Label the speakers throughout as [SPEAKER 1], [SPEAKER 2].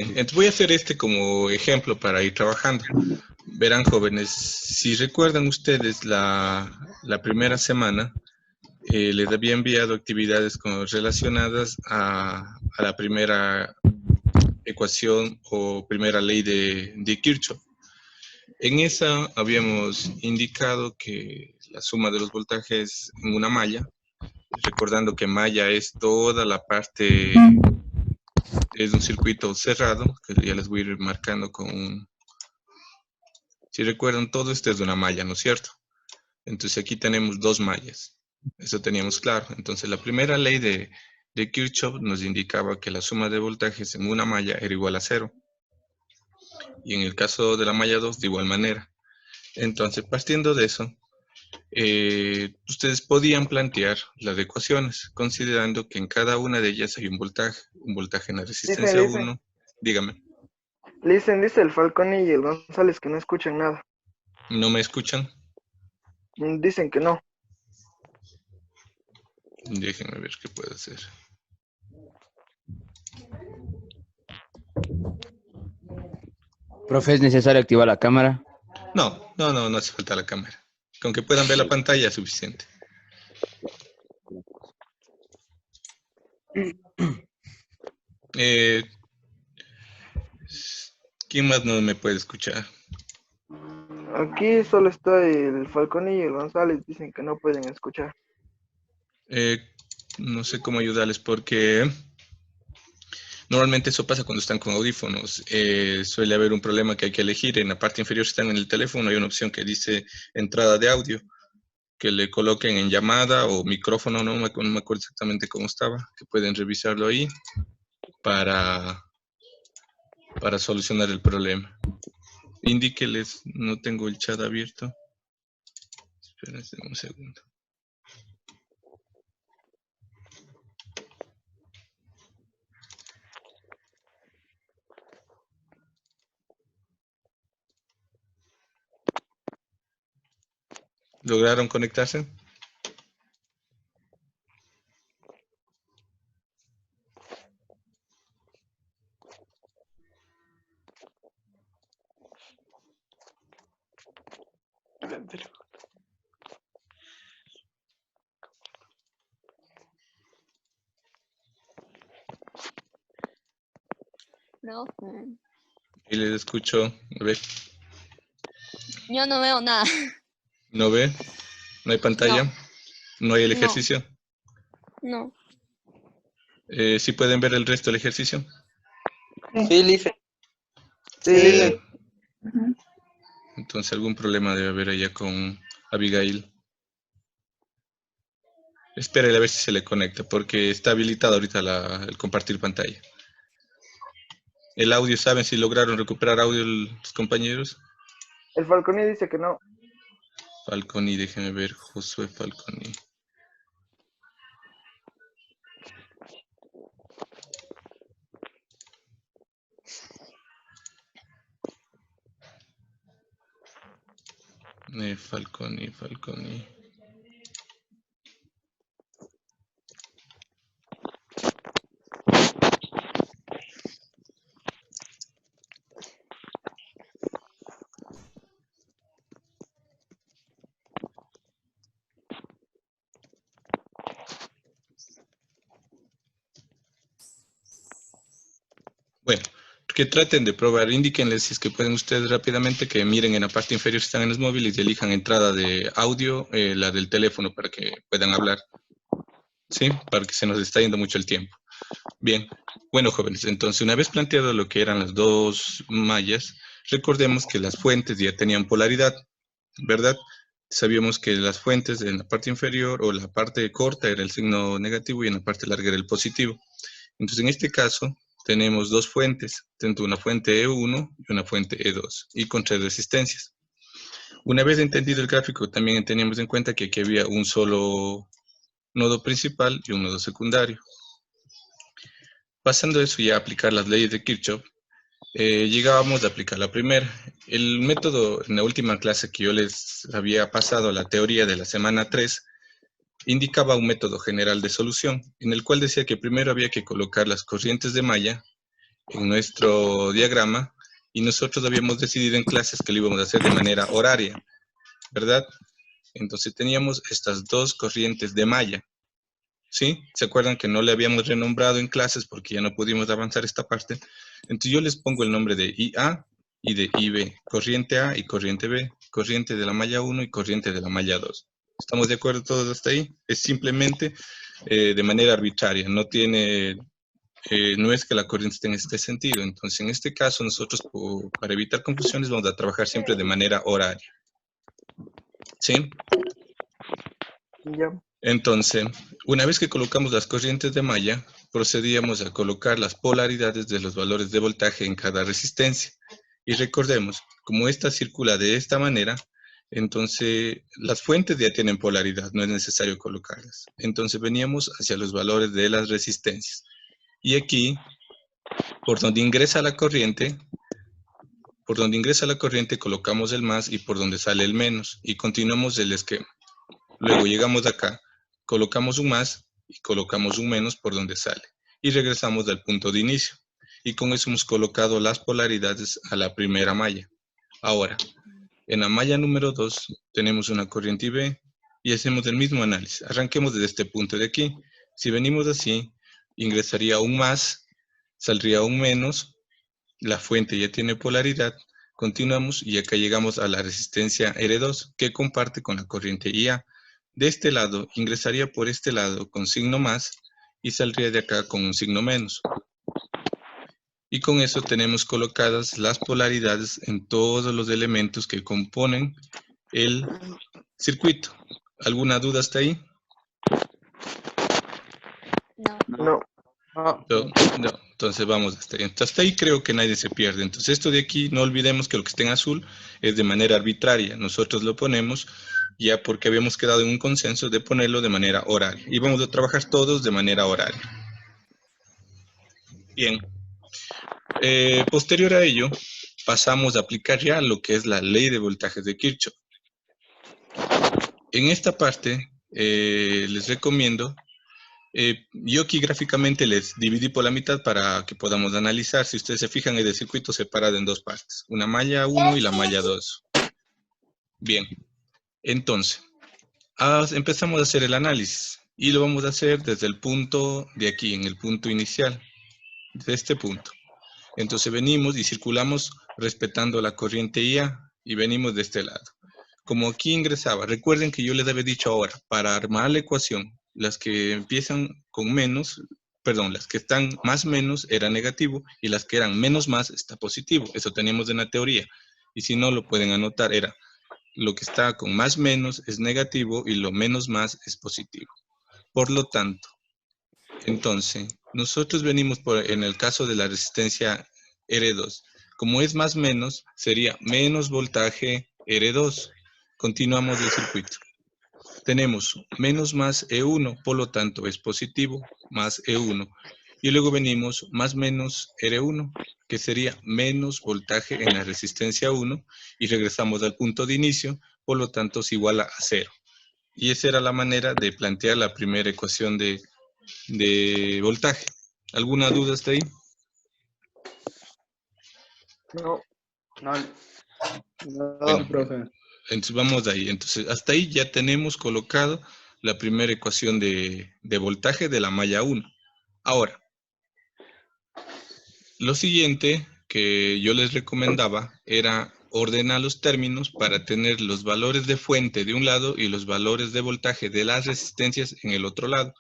[SPEAKER 1] Entonces voy a hacer este como ejemplo para ir trabajando. Verán, jóvenes, si recuerdan ustedes la primera semana, les había enviado actividades relacionadas a la primera ecuación o primera ley de Kirchhoff. En esa habíamos indicado que la suma de los voltajes en una malla, recordando que malla es toda la parte, es un circuito cerrado, que ya les voy a ir marcando con, si recuerdan, todo esto es de una malla, ¿no es cierto? Entonces aquí tenemos dos mallas, eso teníamos claro. Entonces la primera ley de Kirchhoff nos indicaba que la suma de voltajes en una malla era igual a cero. Y en el caso de la malla 2, de igual manera. Entonces, partiendo de eso, ustedes podían plantear las ecuaciones, considerando que en cada una de ellas hay un voltaje en la resistencia
[SPEAKER 2] Dicen,
[SPEAKER 1] 1. Dígame,
[SPEAKER 2] dice el Falcón y el González que no escuchan nada.
[SPEAKER 1] ¿no me escuchan?
[SPEAKER 2] Dicen que no.
[SPEAKER 1] Déjenme ver qué puedo hacer.
[SPEAKER 3] Profe, ¿es necesario activar la cámara?
[SPEAKER 1] No hace falta la cámara. Con que puedan ver la pantalla es suficiente. ¿Quién más no me puede escuchar?
[SPEAKER 2] Aquí solo está el Falcón y el González. Dicen que no pueden escuchar.
[SPEAKER 1] No sé cómo ayudarles porque normalmente eso pasa cuando están con audífonos. Suele haber un problema que hay que elegir. En la parte inferior, si están en el teléfono, hay una opción que dice entrada de audio, que le coloquen en llamada o micrófono, no me acuerdo exactamente cómo estaba, que pueden revisarlo ahí para solucionar el problema. Indíqueles, no tengo el chat abierto. Espérense un segundo. ¿Lograron conectarse?
[SPEAKER 4] No,
[SPEAKER 1] Y les escucho. A ver,
[SPEAKER 4] yo no veo nada.
[SPEAKER 1] ¿no ve? ¿No hay pantalla?
[SPEAKER 4] No,
[SPEAKER 1] ¿No hay el
[SPEAKER 4] no,
[SPEAKER 1] ejercicio?
[SPEAKER 4] no.
[SPEAKER 1] ¿Sí pueden ver el resto del ejercicio?
[SPEAKER 5] Sí, Lice.
[SPEAKER 2] Sí.
[SPEAKER 1] Entonces algún problema debe haber allá con Abigail. Espérele a ver si se le conecta, porque está habilitado ahorita el compartir pantalla. El audio, ¿saben si lograron recuperar audio los compañeros?
[SPEAKER 2] El Falcón dice que no.
[SPEAKER 1] Falconi, déjenme ver, Josué Falconi. Falconi. Bueno, que traten de probar, indíquenles si es que pueden ustedes rápidamente que miren en la parte inferior si están en los móviles y elijan entrada de audio, la del teléfono para que puedan hablar. ¿Sí? Para que se nos está yendo mucho el tiempo. Bien, bueno jóvenes, entonces una vez planteado lo que eran las dos mallas, recordemos que las fuentes ya tenían polaridad, ¿verdad? Sabíamos que las fuentes en la parte inferior o la parte corta era el signo negativo y en la parte larga era el positivo. Entonces en este caso tenemos dos fuentes, tanto una fuente E1 y una fuente E2 y con tres resistencias. Una vez entendido el gráfico también teníamos en cuenta que aquí había un solo nodo principal y un nodo secundario. Pasando eso ya a aplicar las leyes de Kirchhoff, llegábamos a aplicar la primera. El método en la última clase que yo les había pasado, la teoría de la semana 3, indicaba un método general de solución, en el cual decía que primero había que colocar las corrientes de malla en nuestro diagrama y nosotros habíamos decidido en clases que lo íbamos a hacer de manera horaria, ¿verdad? Entonces teníamos estas dos corrientes de malla, ¿sí? ¿Se acuerdan que no le habíamos renombrado en clases porque ya no pudimos avanzar esta parte? Entonces yo les pongo el nombre de IA y de IB, corriente A y corriente B, corriente de la malla 1 y corriente de la malla 2. ¿Estamos de acuerdo todos hasta ahí? Es simplemente de manera arbitraria, no tiene... no es que la corriente esté en este sentido. Entonces, en este caso, nosotros, para evitar confusiones, vamos a trabajar siempre de manera horaria. ¿Sí?
[SPEAKER 2] Ya.
[SPEAKER 1] Entonces, una vez que colocamos las corrientes de malla, procedíamos a colocar las polaridades de los valores de voltaje en cada resistencia. Y recordemos, como esta circula de esta manera, entonces las fuentes ya tienen polaridad, no es necesario colocarlas. Entonces veníamos hacia los valores de las resistencias. Y aquí, por donde ingresa la corriente, colocamos el más y por donde sale el menos. Y continuamos el esquema. Luego llegamos acá, colocamos un más y colocamos un menos por donde sale. Y regresamos al punto de inicio. Y con eso hemos colocado las polaridades a la primera malla. Ahora, en la malla número 2 tenemos una corriente IB y hacemos el mismo análisis. Arranquemos desde este punto de aquí. Si venimos así, ingresaría un más, saldría un menos, la fuente ya tiene polaridad, continuamos y acá llegamos a la resistencia R2 que comparte con la corriente IA. De este lado, ingresaría por este lado con signo más y saldría de acá con un signo menos. Y con eso tenemos colocadas las polaridades en todos los elementos que componen el circuito. ¿Alguna duda hasta ahí?
[SPEAKER 4] No.
[SPEAKER 2] No.
[SPEAKER 1] No, entonces vamos hasta ahí. Hasta ahí creo que nadie se pierde. Entonces esto de aquí, no olvidemos que lo que está en azul es de manera arbitraria. Nosotros lo ponemos ya porque habíamos quedado en un consenso de ponerlo de manera horaria. Y vamos a trabajar todos de manera horaria. Bien. Posterior a ello, pasamos a aplicar ya lo que es la ley de voltajes de Kirchhoff. En esta parte, les recomiendo, yo aquí gráficamente les dividí por la mitad para que podamos analizar. Si ustedes se fijan, el circuito separado en dos partes, una malla 1 y la malla 2. Bien, entonces, empezamos a hacer el análisis y lo vamos a hacer desde el punto de aquí, en el punto inicial, desde este punto. Entonces venimos y circulamos respetando la corriente IA y venimos de este lado. Como aquí ingresaba, recuerden que yo les había dicho ahora, para armar la ecuación, las que empiezan con menos, perdón, las que están más menos era negativo y las que eran menos más está positivo. Eso teníamos en la teoría. Y si no lo pueden anotar, era lo que está con más menos es negativo y lo menos más es positivo. Por lo tanto, entonces, nosotros venimos en el caso de la resistencia R2. Como es más menos, sería menos voltaje R2. Continuamos el circuito. Tenemos menos más E1, por lo tanto es positivo, más E1. Y luego venimos más menos R1, que sería menos voltaje en la resistencia 1. Y regresamos al punto de inicio, por lo tanto es igual a 0. Y esa era la manera de plantear la primera ecuación de voltaje. ¿Alguna duda hasta ahí?
[SPEAKER 2] No.
[SPEAKER 1] Bueno, entonces vamos de ahí. Entonces, hasta ahí ya tenemos colocado la primera ecuación de voltaje de la malla 1. Ahora, lo siguiente que yo les recomendaba era ordenar los términos para tener los valores de fuente de un lado y los valores de voltaje de las resistencias en el otro lado.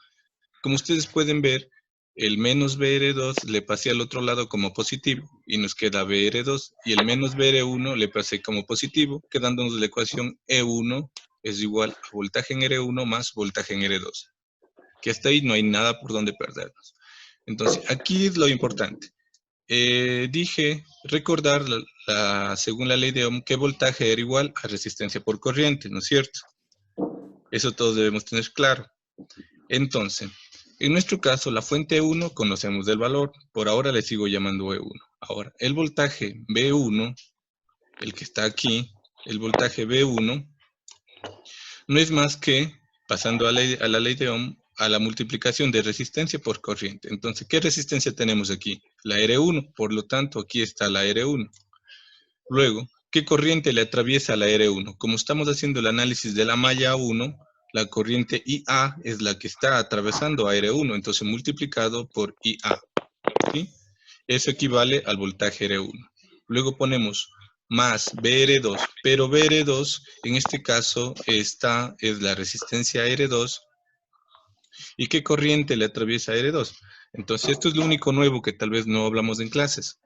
[SPEAKER 1] Como ustedes pueden ver, el menos BR2 le pasé al otro lado como positivo y nos queda BR2 y el menos BR1 le pasé como positivo, quedándonos la ecuación E1 es igual a voltaje en R1 más voltaje en R2. Que hasta ahí no hay nada por donde perdernos. Entonces, aquí es lo importante. Dije recordar según la ley de Ohm que voltaje era igual a resistencia por corriente, ¿no es cierto? Eso todos debemos tener claro. Entonces, en nuestro caso, la fuente E1 conocemos del valor. Por ahora le sigo llamando E1. Ahora, el voltaje B1, el que está aquí, el voltaje B1, no es más que, pasando a la ley de Ohm, a la multiplicación de resistencia por corriente. Entonces, ¿qué resistencia tenemos aquí? La R1, por lo tanto, aquí está la R1. Luego, ¿qué corriente le atraviesa a la R1? Como estamos haciendo el análisis de la malla 1, la corriente IA es la que está atravesando a R1, entonces multiplicado por IA, ¿sí? Eso equivale al voltaje R1. Luego ponemos más BR2, pero BR2, en este caso, esta es la resistencia R2. ¿Y qué corriente le atraviesa R2? Entonces, esto es lo único nuevo que tal vez no hablamos en clases.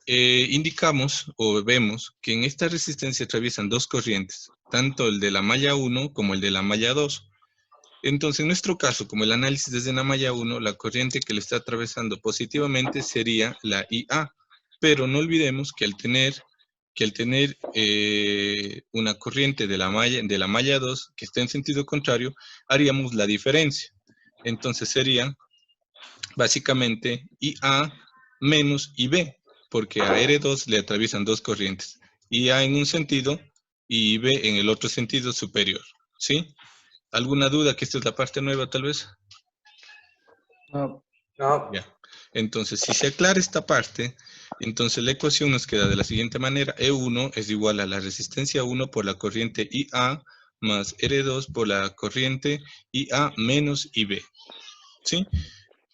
[SPEAKER 1] Indicamos o vemos que en esta resistencia atraviesan dos corrientes, tanto el de la malla 1 como el de la malla 2. Entonces, en nuestro caso, como el análisis es de la malla 1, la corriente que le está atravesando positivamente sería la IA. Pero no olvidemos que al tener una corriente de la malla 2 que está en sentido contrario, haríamos la diferencia. Entonces sería básicamente IA menos IB, porque a R2 le atraviesan dos corrientes, IA en un sentido y IB en el otro sentido superior, ¿sí? ¿Alguna duda que esta es la parte nueva tal vez?
[SPEAKER 5] No.
[SPEAKER 1] Ya. Entonces, si se aclara esta parte, entonces la ecuación nos queda de la siguiente manera. E1 es igual a la resistencia 1 por la corriente IA más R2 por la corriente IA menos IB, ¿sí?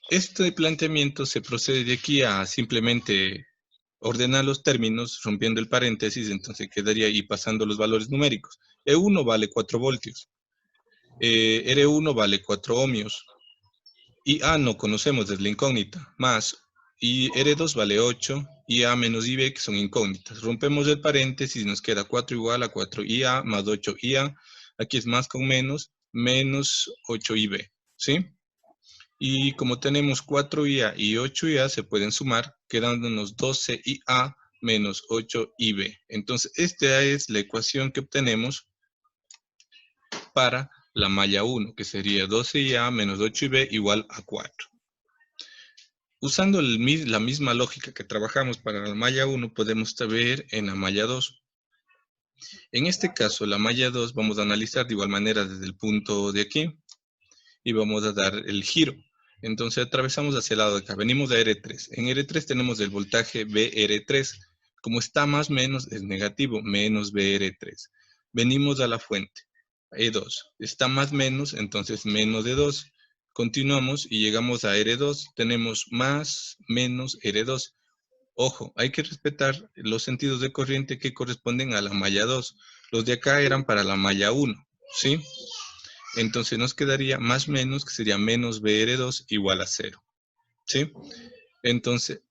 [SPEAKER 1] Este planteamiento se procede de aquí a simplemente ordenar los términos rompiendo el paréntesis, entonces quedaría ahí pasando los valores numéricos. E1 vale 4 voltios, R1 vale 4 ohmios, IA no conocemos, es la incógnita, más y R2 vale 8, IA menos IB que son incógnitas. Rompemos el paréntesis y nos queda 4 igual a 4 IA más 8 IA, aquí es más con menos 8 IB, ¿sí? Y como tenemos 4 IA y 8 IA, se pueden sumar, quedándonos 12 IA menos 8 IB. Entonces, esta es la ecuación que obtenemos para la malla 1, que sería 12 IA menos 8 IB igual a 4. Usando la misma lógica que trabajamos para la malla 1, podemos ver en la malla 2. En este caso, la malla 2 vamos a analizar de igual manera desde el punto de aquí y vamos a dar el giro. Entonces atravesamos hacia el lado de acá, venimos a R3. En R3 tenemos el voltaje BR3. Como está más menos es negativo, menos BR3. Venimos a la fuente, E2. Está más menos, entonces menos de 2. Continuamos y llegamos a R2. Tenemos más menos R2. Ojo, hay que respetar los sentidos de corriente que corresponden a la malla 2. Los de acá eran para la malla 1, ¿sí? Entonces nos quedaría más menos, que sería menos BR2 igual a 0. ¿Sí? Entonces,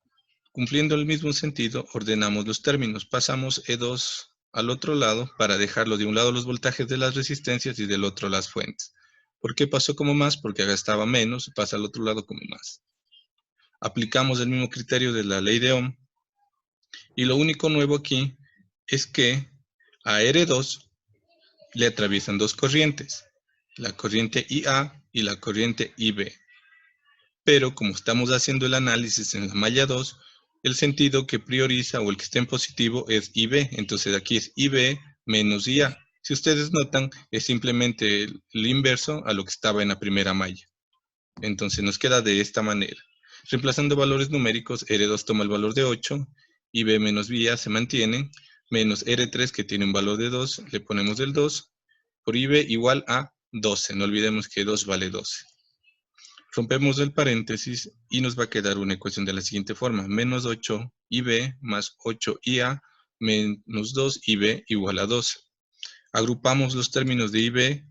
[SPEAKER 1] cumpliendo el mismo sentido, ordenamos los términos. Pasamos E2 al otro lado para dejarlo de un lado los voltajes de las resistencias y del otro las fuentes. ¿Por qué pasó como más? Porque acá estaba menos, pasa al otro lado como más. Aplicamos el mismo criterio de la ley de Ohm. Y lo único nuevo aquí es que a R2 le atraviesan dos corrientes, la corriente IA y la corriente IB. Pero como estamos haciendo el análisis en la malla 2, el sentido que prioriza o el que está en positivo es IB. Entonces aquí es IB menos IA. Si ustedes notan, es simplemente el inverso a lo que estaba en la primera malla. Entonces nos queda de esta manera. Reemplazando valores numéricos, R2 toma el valor de 8, IB menos IA se mantienen, menos R3 que tiene un valor de 2, le ponemos el 2, por IB igual a 12. No olvidemos que 2 vale 12. Rompemos el paréntesis y nos va a quedar una ecuación de la siguiente forma. Menos 8 IB más 8 IA menos 2 IB igual a 12. Agrupamos los términos de IB,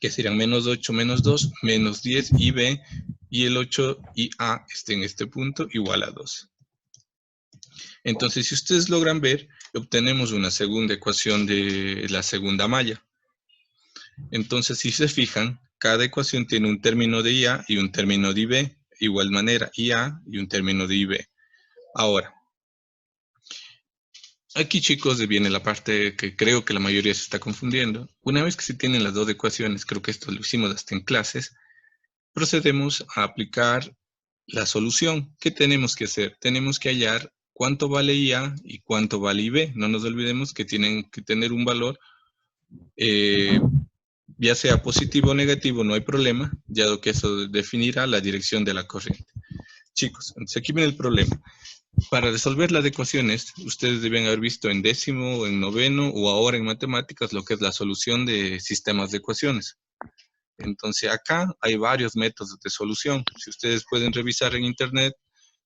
[SPEAKER 1] que serían menos 8 menos 2, menos 10 IB, y el 8 IA está en este punto igual a 12. Entonces, si ustedes logran ver, obtenemos una segunda ecuación de la segunda malla. Entonces, si se fijan, cada ecuación tiene un término de IA y un término de IB. Igual manera, IA y un término de IB. Ahora, aquí, chicos, viene la parte que creo que la mayoría se está confundiendo. Una vez que se tienen las dos ecuaciones, creo que esto lo hicimos hasta en clases, procedemos a aplicar la solución. ¿Qué tenemos que hacer? Tenemos que hallar cuánto vale IA y cuánto vale IB. No nos olvidemos que tienen que tener un valor ya sea positivo o negativo, no hay problema, dado que eso definirá la dirección de la corriente. Chicos, entonces aquí viene el problema. Para resolver las ecuaciones, ustedes deben haber visto en décimo, en noveno o ahora en matemáticas lo que es la solución de sistemas de ecuaciones. Entonces acá hay varios métodos de solución. Si ustedes pueden revisar en internet,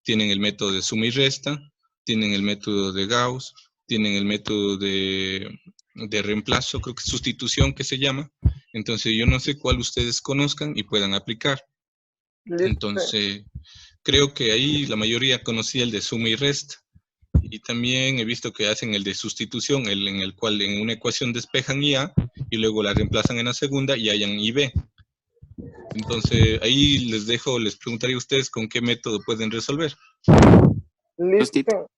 [SPEAKER 1] tienen el método de suma y resta, tienen el método de Gauss, tienen el método de reemplazo, creo que sustitución que se llama. Entonces yo no sé cuál ustedes conozcan y puedan aplicar.
[SPEAKER 2] Listo.
[SPEAKER 1] Entonces creo que ahí la mayoría conocía el de suma y resta. Y también he visto que hacen el de sustitución, en el cual en una ecuación despejan IA y luego la reemplazan en la segunda y hayan IB. Entonces ahí les preguntaría a ustedes con qué método pueden resolver.
[SPEAKER 2] Listo.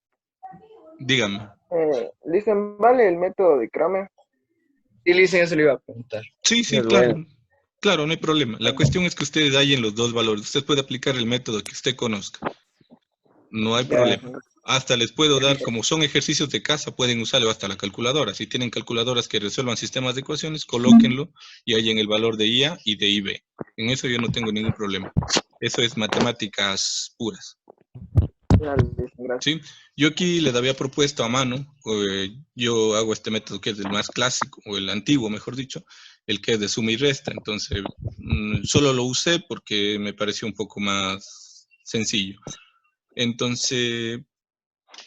[SPEAKER 1] Díganme.
[SPEAKER 2] Listen, ¿vale el método de Kramer?
[SPEAKER 5] Sí, Listen, eso le iba a preguntar.
[SPEAKER 1] Sí,
[SPEAKER 3] Es
[SPEAKER 1] claro.
[SPEAKER 3] bueno.
[SPEAKER 1] Claro, no hay problema. La cuestión es que ustedes hallen los dos valores. Usted puede aplicar el método que usted conozca. No hay problema. Hasta les puedo dar, como son ejercicios de casa, pueden usarlo hasta la calculadora. Si tienen calculadoras que resuelvan sistemas de ecuaciones, colóquenlo y hallen el valor de IA y de IB. En eso yo no tengo ningún problema. Eso es matemáticas puras.
[SPEAKER 2] Dale, gracias.
[SPEAKER 1] ¿Sí? Yo aquí les había propuesto a mano, yo hago este método que es el más clásico, o el antiguo, mejor dicho, el que es de suma y resta. Entonces, solo lo usé porque me pareció un poco más sencillo. Entonces,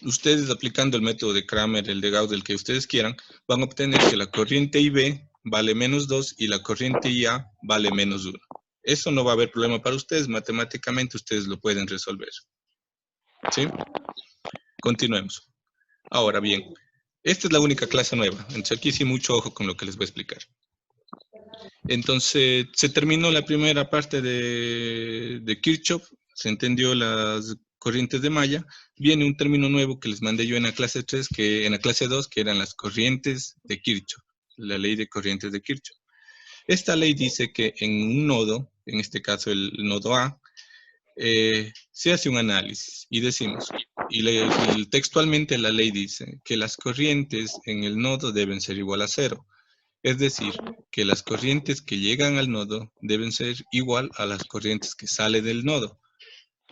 [SPEAKER 1] ustedes aplicando el método de Kramer, el de Gauss, el que ustedes quieran, van a obtener que la corriente IB vale menos 2 y la corriente IA vale menos 1. Eso no va a haber problema para ustedes, matemáticamente ustedes lo pueden resolver. ¿Sí? Continuemos. Ahora bien, esta es la única clase nueva, entonces aquí sí mucho ojo con lo que les voy a explicar. Entonces, se terminó la primera parte de Kirchhoff, se entendió las corrientes de malla, viene un término nuevo que les mandé yo en la clase 3, en la clase 2, que eran las corrientes de Kirchhoff, la ley de corrientes de Kirchhoff. Esta ley dice que en un nodo, en este caso el nodo A, se hace un análisis y decimos, y textualmente la ley dice que las corrientes en el nodo deben ser igual a 0. Es decir, que las corrientes que llegan al nodo deben ser igual a las corrientes que salen del nodo.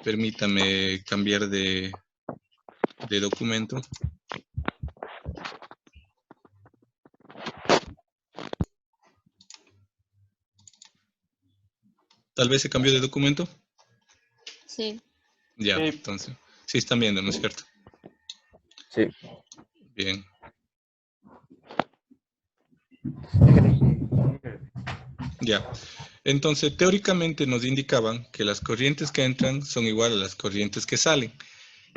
[SPEAKER 1] Permítame cambiar de documento. Tal vez se cambió de documento.
[SPEAKER 4] Sí.
[SPEAKER 1] Ya, entonces. Sí están viendo, ¿no es cierto?
[SPEAKER 3] Sí.
[SPEAKER 1] Bien. Ya. Entonces, teóricamente nos indicaban que las corrientes que entran son igual a las corrientes que salen.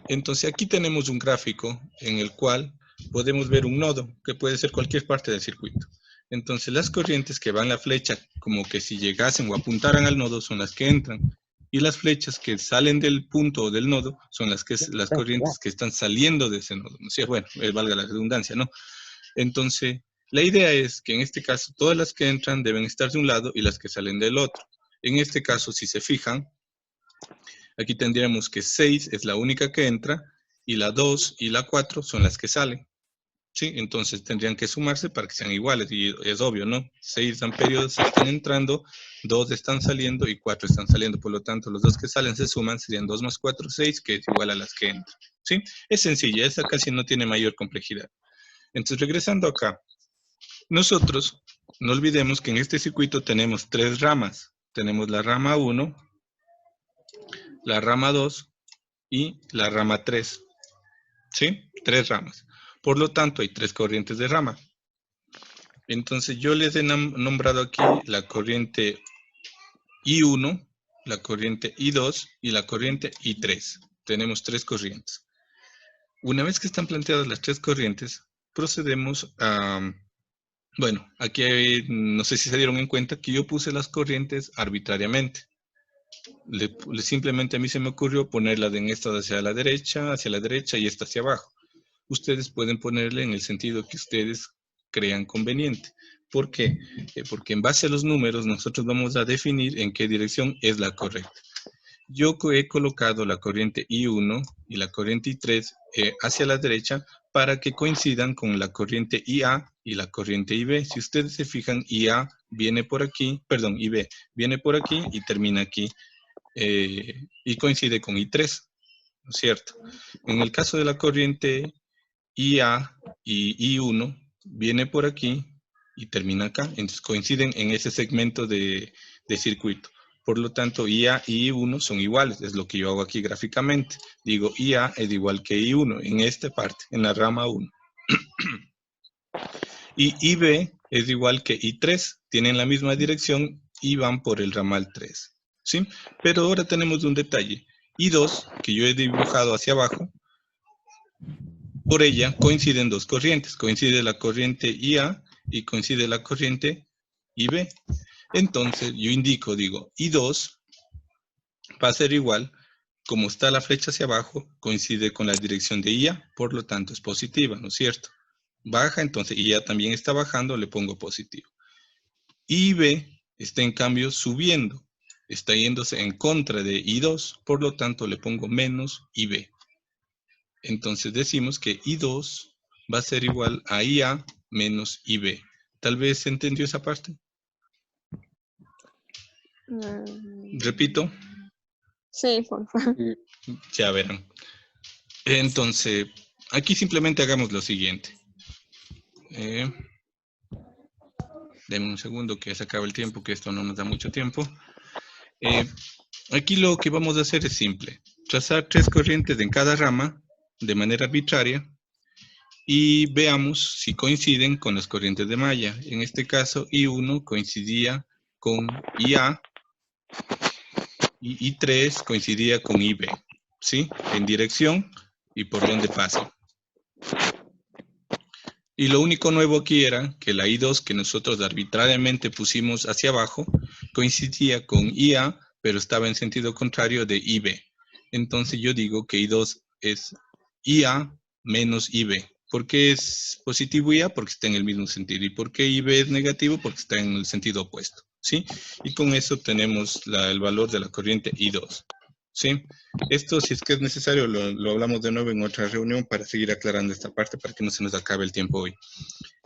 [SPEAKER 1] Entonces, aquí tenemos un gráfico en el cual podemos ver un nodo, que puede ser cualquier parte del circuito. Entonces, las corrientes que van la flecha, como que si llegasen o apuntaran al nodo, son las que entran. Y las flechas que salen del punto o del nodo son las corrientes que están saliendo de ese nodo. ¿No? Sí, bueno, valga la redundancia, ¿no? Entonces, la idea es que en este caso todas las que entran deben estar de un lado y las que salen del otro. En este caso, si se fijan, aquí tendríamos que 6 es la única que entra y la 2 y la 4 son las que salen. ¿Sí? Entonces tendrían que sumarse para que sean iguales y es obvio, ¿no? 6 amperios están entrando, 2 están saliendo y 4 están saliendo. Por lo tanto, los dos que salen se suman, serían 2 más 4, 6, que es igual a las que entran. ¿Sí? Es sencilla, esta casi no tiene mayor complejidad. Entonces, regresando acá, nosotros no olvidemos que en este circuito tenemos 3 ramas. Tenemos la rama 1, la rama 2 y la rama 3. ¿Sí? 3 ramas. Por lo tanto, hay 3 corrientes de rama. Entonces, yo les he nombrado aquí la corriente I1, la corriente I2 y la corriente I3. Tenemos 3 corrientes. Una vez que están planteadas las 3 corrientes, procedemos a... Bueno, aquí no sé si se dieron en cuenta que yo puse las corrientes arbitrariamente. Simplemente a mí se me ocurrió ponerla en esta hacia la derecha y esta hacia abajo. Ustedes pueden ponerle en el sentido que ustedes crean conveniente. ¿Por qué? Porque en base a los números nosotros vamos a definir en qué dirección es la correcta. Yo he colocado la corriente I1 y la corriente I3 hacia la derecha para que coincidan con la corriente IA y la corriente IB. Si ustedes se fijan, IA viene por aquí, perdón, IB viene por aquí y termina aquí y coincide con I3, ¿no es cierto? En el caso de la corriente IA y I1 viene por aquí y termina acá, entonces coinciden en ese segmento de circuito. Por lo tanto, IA y I1 son iguales, es lo que yo hago aquí gráficamente. Digo, IA es igual que I1 en esta parte, en la rama 1. Y IB es igual que I3, tienen la misma dirección y van por el ramal 3. ¿Sí? Pero ahora tenemos un detalle. I2, que yo he dibujado hacia abajo, por ella coinciden dos corrientes. Coincide la corriente IA y coincide la corriente IB. Entonces yo indico, digo, I2 va a ser igual, como está la flecha hacia abajo, coincide con la dirección de IA, por lo tanto es positiva, ¿no es cierto? Baja, entonces IA también está bajando, le pongo positivo. IB está en cambio subiendo, está yéndose en contra de I2, por lo tanto le pongo menos IB. Entonces decimos que I2 va a ser igual a IA menos IB. ¿Tal vez se entendió esa parte? Repito.
[SPEAKER 4] Sí, por favor.
[SPEAKER 1] Ya verán. Entonces, aquí simplemente hagamos lo siguiente. Denme un segundo que se acaba el tiempo, que esto no nos da mucho tiempo. Aquí lo que vamos a hacer es simple. Trazar tres corrientes en cada rama de manera arbitraria y veamos si coinciden con las corrientes de malla. En este caso, I1 coincidía con IA y I3 coincidía con IB, ¿sí? En dirección y por donde pasa. Y lo único nuevo aquí era que la I2 que nosotros arbitrariamente pusimos hacia abajo coincidía con IA, pero estaba en sentido contrario de IB. Entonces yo digo que I2 es IA menos IB. ¿Por qué es positivo IA? Porque está en el mismo sentido. ¿Y por qué IB es negativo? Porque está en el sentido opuesto, ¿sí? Y con eso tenemos el valor de la corriente I2, ¿sí? Esto, si es que es necesario, lo hablamos de nuevo en otra reunión para seguir aclarando esta parte para que no se nos acabe el tiempo hoy.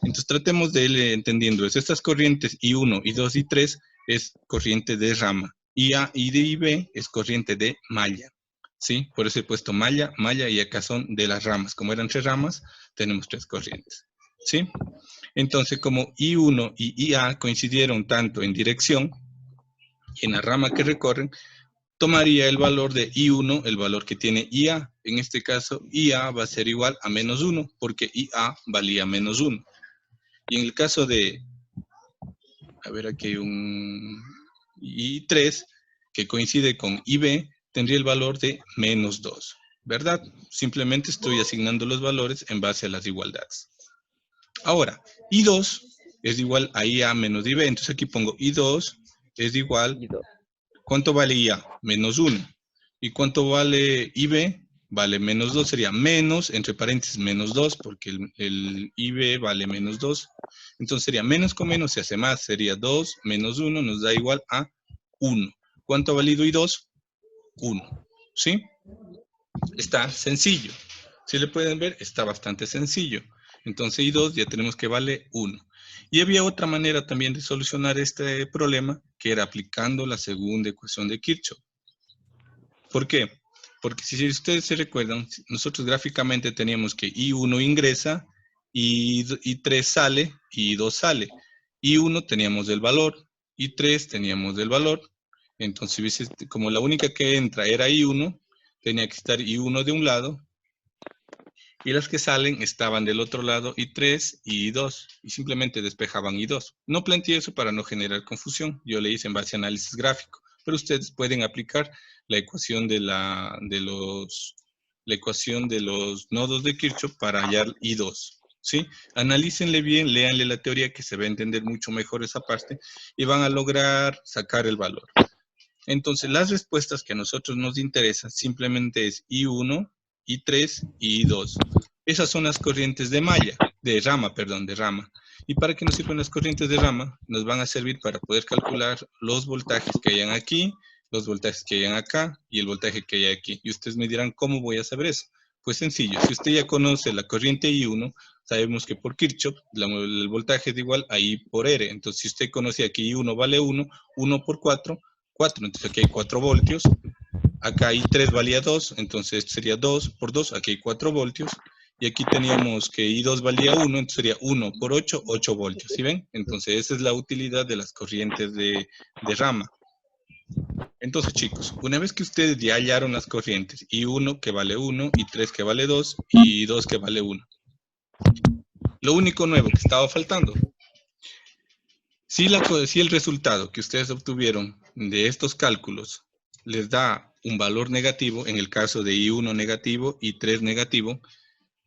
[SPEAKER 1] Entonces, tratemos de ir entendiendo eso. Estas corrientes I1, I2 y I3 es corriente de rama. IA y IB es corriente de malla, ¿sí? Por eso he puesto malla, malla y acá son de las ramas. Como eran tres ramas, tenemos tres corrientes, ¿sí? Entonces, como I1 y IA coincidieron tanto en dirección y en la rama que recorren, tomaría el valor de I1, el valor que tiene IA. En este caso, IA va a ser igual a menos 1, porque IA valía menos 1. Y en el caso de, a ver, aquí hay un I3, que coincide con IB, tendría el valor de menos 2, ¿verdad? Simplemente estoy asignando los valores en base a las igualdades. Ahora, I2 es igual a IA menos IB, entonces aquí pongo I2 es igual... ¿Cuánto vale IA? Menos 1. ¿Y cuánto vale IB? Vale menos 2. Sería menos, entre paréntesis, menos 2, porque el IB vale menos 2. Entonces sería menos con menos se hace más. Sería 2 menos 1 nos da igual a 1. ¿Cuánto ha valido I2? 1. ¿Sí? Está sencillo. Si le pueden ver, está bastante sencillo. Entonces I2 ya tenemos que vale 1. Y había otra manera también de solucionar este problema, que era aplicando la segunda ecuación de Kirchhoff. ¿Por qué? Porque si ustedes se recuerdan, nosotros gráficamente teníamos que I1 ingresa, I3 sale, y I2 sale. I1 teníamos el valor, I3 teníamos el valor. Entonces, como la única que entra era I1, tenía que estar I1 de un lado, y las que salen estaban del otro lado, I3 y I2, y simplemente despejaban I2. No planteé eso para no generar confusión, yo le hice en base a análisis gráfico, pero ustedes pueden aplicar la ecuación de los nodos de Kirchhoff para hallar I2, ¿sí? Analícenle bien, léanle la teoría que se va a entender mucho mejor esa parte, y van a lograr sacar el valor. Entonces, las respuestas que a nosotros nos interesan simplemente es I1, I3 y I2. Esas son las corrientes de rama. ¿Y para qué nos sirven las corrientes de rama? Nos van a servir para poder calcular los voltajes que hayan aquí, los voltajes que hayan acá y el voltaje que hay aquí. Y ustedes me dirán, ¿cómo voy a saber eso? Pues sencillo, si usted ya conoce la corriente I1, sabemos que por Kirchhoff el voltaje es igual a I por R. Entonces, si usted conocía que I1 vale 1, 1 por 4, 4. Entonces, aquí hay 4 voltios. Acá I3 valía 2, entonces esto sería 2 por 2, aquí hay 4 voltios. Y aquí teníamos que I2 valía 1, entonces sería 1 por 8, 8 voltios. ¿Sí ven? Entonces, esa es la utilidad de las corrientes de rama. Entonces, chicos, una vez que ustedes ya hallaron las corrientes, I1 que vale 1, I3 que vale 2, y I2 que vale 1. Lo único nuevo que estaba faltando, si el resultado que ustedes obtuvieron de estos cálculos les da un valor negativo, en el caso de I1 negativo, I3 negativo,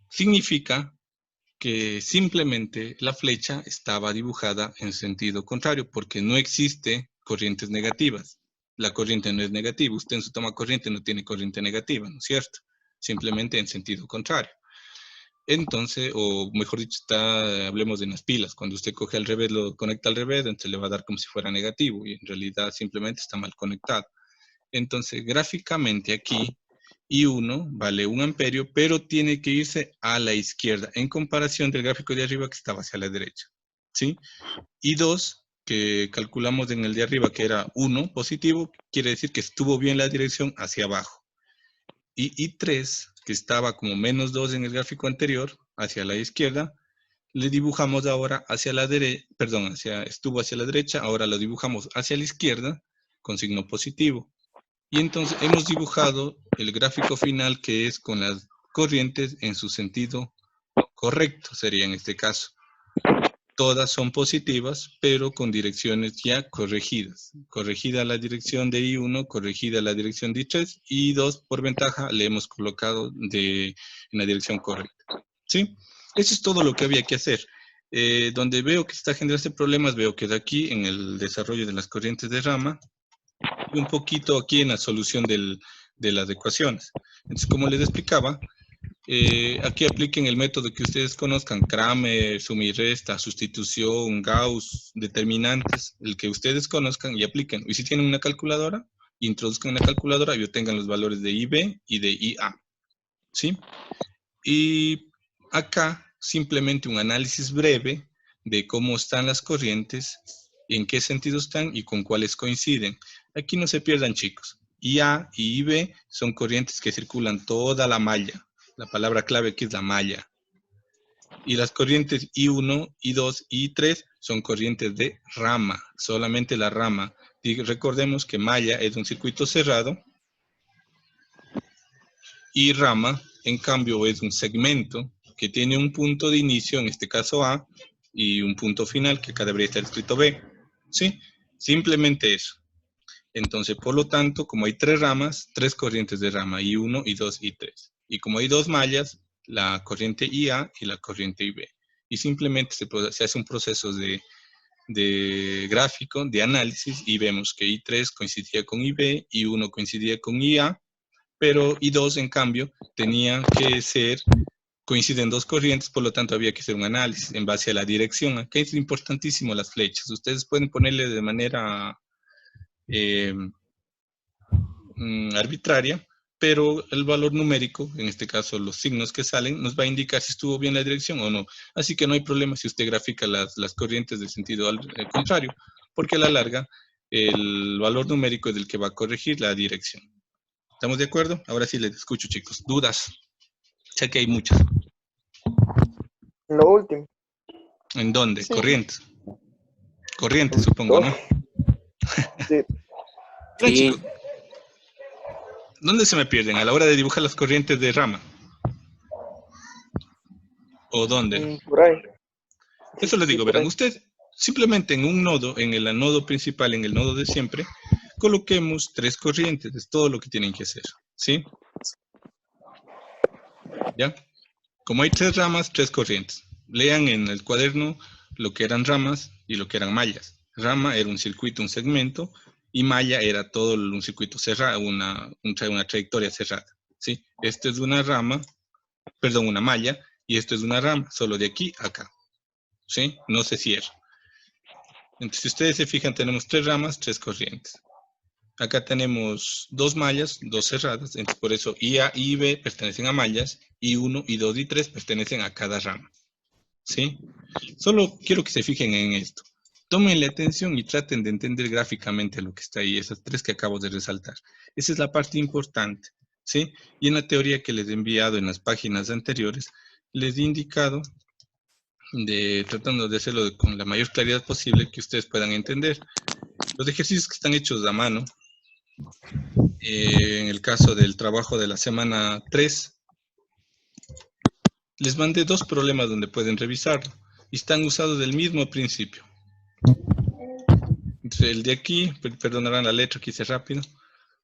[SPEAKER 1] significa que simplemente la flecha estaba dibujada en sentido contrario, porque no existe corrientes negativas. La corriente no es negativa. Usted en su toma corriente no tiene corriente negativa, ¿no es cierto? Simplemente en sentido contrario. Entonces, o mejor dicho, hablemos de las pilas. Cuando usted coge al revés, lo conecta al revés, entonces le va a dar como si fuera negativo, y en realidad simplemente está mal conectado. Entonces, gráficamente aquí, I1 vale 1 amperio, pero tiene que irse a la izquierda, en comparación del gráfico de arriba que estaba hacia la derecha, ¿sí? I2, que calculamos en el de arriba que era 1 positivo, quiere decir que estuvo bien la dirección hacia abajo. Y I3, que estaba como menos 2 en el gráfico anterior, hacia la izquierda, le dibujamos ahora hacia la derecha, perdón, estuvo hacia la derecha, ahora lo dibujamos hacia la izquierda con signo positivo. Y entonces hemos dibujado el gráfico final, que es con las corrientes en su sentido correcto, sería en este caso. Todas son positivas, pero con direcciones ya corregidas. Corregida la dirección de I1, corregida la dirección de I3, y I2 por ventaja le hemos colocado en la dirección correcta. ¿Sí? Eso es todo lo que había que hacer. Donde veo que está generando problemas, veo que de aquí en el desarrollo de las corrientes de rama, y un poquito aquí en la solución de las ecuaciones. Entonces, como les explicaba, aquí apliquen el método que ustedes conozcan: Kramer, suma y resta, sustitución, Gauss, determinantes, el que ustedes conozcan, y apliquen. Y si tienen una calculadora, introduzcan una calculadora y obtengan los valores de IB y de IA. ¿Sí? Y acá simplemente un análisis breve de cómo están las corrientes, en qué sentido están y con cuáles coinciden. Aquí no se pierdan, chicos. IA y IB son corrientes que circulan toda la malla. La palabra clave aquí es la malla. Y las corrientes I1, I2 y I3 son corrientes de rama, solamente la rama. Y recordemos que malla es un circuito cerrado y rama, en cambio, es un segmento que tiene un punto de inicio, en este caso A, y un punto final, que acá debería estar escrito B. ¿Sí? Simplemente eso. Entonces, por lo tanto, como hay 3 ramas, 3 corrientes de rama, I1, I2, I3. Y como hay 2 mallas, la corriente IA y la corriente IB. Y simplemente se hace un proceso de gráfico, de análisis, y vemos que I3 coincidía con IB, I1 coincidía con IA, pero I2, en cambio, tenía que coinciden 2 corrientes, por lo tanto había que hacer un análisis en base a la dirección. Aquí es importantísimo las flechas. Ustedes pueden ponerle de manera arbitraria, pero el valor numérico, en este caso los signos que salen, nos va a indicar si estuvo bien la dirección o no. Así que no hay problema si usted grafica las corrientes del sentido contrario, porque a la larga el valor numérico es el que va a corregir la dirección. ¿Estamos de acuerdo? Ahora sí les escucho, chicos. ¿Dudas? Sé que hay muchas.
[SPEAKER 2] Lo último.
[SPEAKER 1] ¿En dónde?
[SPEAKER 4] Sí.
[SPEAKER 1] Corrientes. Corrientes, supongo, ¿no?
[SPEAKER 2] Sí.
[SPEAKER 1] Bien, chicos. ¿Dónde se me pierden? ¿A la hora de dibujar las corrientes de rama? ¿O dónde?
[SPEAKER 2] Por ahí.
[SPEAKER 1] Eso les
[SPEAKER 2] Sí,
[SPEAKER 1] digo,
[SPEAKER 2] por
[SPEAKER 1] verán,
[SPEAKER 2] ahí.
[SPEAKER 1] usted simplemente en un nodo, en el nodo principal, en el nodo de siempre, coloquemos 3 corrientes, es todo lo que tienen que hacer, ¿sí? ¿Ya? Como hay 3 ramas, 3 corrientes. Lean en el cuaderno lo que eran ramas y lo que eran mallas. Rama era un circuito, un segmento, y malla era todo un circuito cerrado, una trayectoria cerrada, ¿sí? Esto es una rama, perdón, una malla, y esto es una rama, solo de aquí a acá, ¿sí? No se cierra. Entonces, si ustedes se fijan, tenemos 3 ramas, 3 corrientes. Acá tenemos dos mallas, dos cerradas, entonces por eso IA y IB pertenecen a mallas, y 1, y 2 y 3 pertenecen a cada rama. ¿Sí? Solo quiero que se fijen en esto. Tómenle atención y traten de entender gráficamente lo que está ahí, esas tres que acabo de resaltar. Esa es la parte importante, ¿sí? Y en la teoría que les he enviado en las páginas anteriores, les he indicado, tratando de hacerlo con la mayor claridad posible, que ustedes puedan entender. Los ejercicios que están hechos a mano, en el caso del trabajo de la semana 3, les mandé dos problemas donde pueden revisarlo y están usados del mismo principio. Entonces, el de aquí, perdonarán la letra que hice rápido,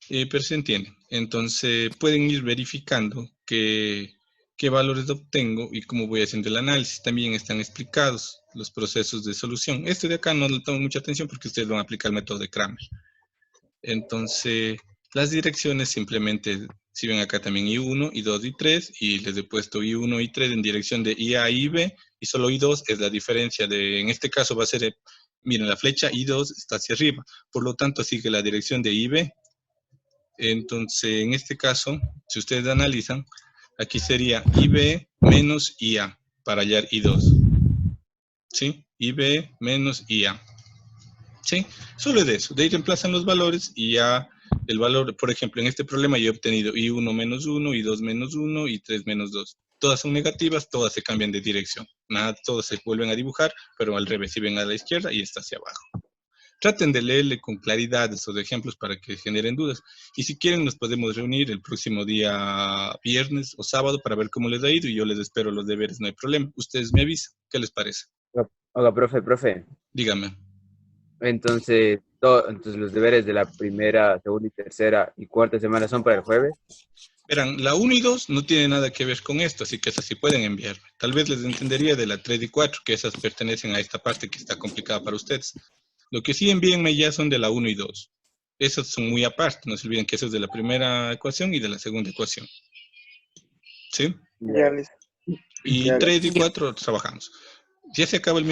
[SPEAKER 1] pero se entiende. Entonces pueden ir verificando qué valores obtengo y cómo voy haciendo el análisis. También están explicados los procesos de solución. Este de acá no le tomo mucha atención porque ustedes van a aplicar el método de Kramer. Entonces, las direcciones simplemente, si ven acá también I1, I2 y 3, y les he puesto I1 y 3 en dirección de IA y IB, y solo I2 es la diferencia de, en este caso va a ser, miren, la flecha I2 está hacia arriba, por lo tanto sigue la dirección de IB. Entonces, en este caso, si ustedes analizan, aquí sería IB menos IA para hallar I2. ¿Sí? IB menos IA. ¿Sí? Solo es de eso. De ahí reemplazan los valores y ya el valor, por ejemplo, en este problema yo he obtenido I1 menos 1, I2 menos 1 y 3 menos 2. Todas son negativas, todas se cambian de dirección. Nada, todas se vuelven a dibujar, pero al revés, si ven a la izquierda y está hacia abajo. Traten de leerle con claridad esos ejemplos para que generen dudas. Y si quieren nos podemos reunir el próximo día viernes o sábado para ver cómo les ha ido y yo les espero los deberes, no hay problema. Ustedes me avisan. ¿Qué les parece?
[SPEAKER 3] Oiga, profe.
[SPEAKER 1] Dígame.
[SPEAKER 3] Entonces, entonces los deberes de la primera, segunda y tercera y cuarta semana son para el jueves.
[SPEAKER 1] Verán, la 1 y 2 no tienen nada que ver con esto, así que esas sí pueden enviarme. Tal vez les entendería de la 3 y 4, que esas pertenecen a esta parte que está complicada para ustedes. Lo que sí envíenme ya son de la 1 y 2. Esas son muy aparte, no se olviden que eso es de la primera ecuación y de la segunda ecuación. ¿Sí?
[SPEAKER 2] Ya, listo.
[SPEAKER 1] Y 3 y 4 trabajamos. Ya se acaba el minuto.